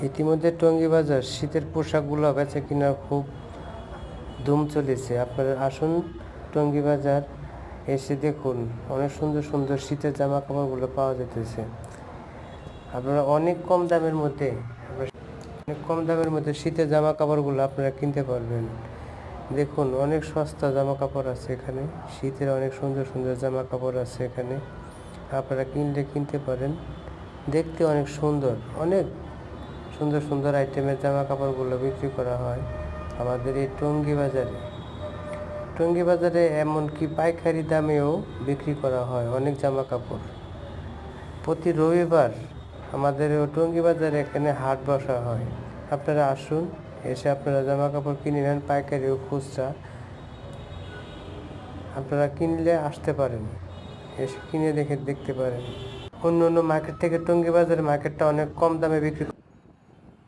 ইতিমধ্যে টঙ্গী বাজার শীতের পোশাকগুলো বেচা কিনা খুব ধুম চলেছে। আপনারা আসুন টঙ্গী বাজার, এসে দেখুন অনেক সুন্দর সুন্দর শীতের জামা কাপড়গুলো পাওয়া যেতেছে। আপনারা অনেক কম দামের মধ্যে শীতের জামা কাপড়গুলো আপনারা কিনতে পারবেন। দেখুন অনেক সস্তা জামা কাপড় আছে এখানে, শীতের অনেক সুন্দর সুন্দর জামা কাপড় আছে এখানে, আপনারা কিনতে পারেন। দেখতে অনেক সুন্দর, অনেক সুন্দর সুন্দর আইটেমের জামা কাপড়গুলো বিক্রি করা হয় আমাদের এই টঙ্গী বাজারে এমনকি পাইকারি দামেও বিক্রি করা হয় অনেক জামা কাপড়। প্রতি রবিবার আমাদের টঙ্গী বাজারে এখানে হাট বসা হয়। আপনারা আসুন, এসে আপনারা জামা কাপড় কিনে নেন, পাইকারি ও খুচরা। আপনারা কিনলে আসতে পারেন, এসে কিনে দেখতে পারেন। অন্য মার্কেট থেকে টঙ্গী বাজারের মার্কেটটা অনেক কম দামে বিক্রি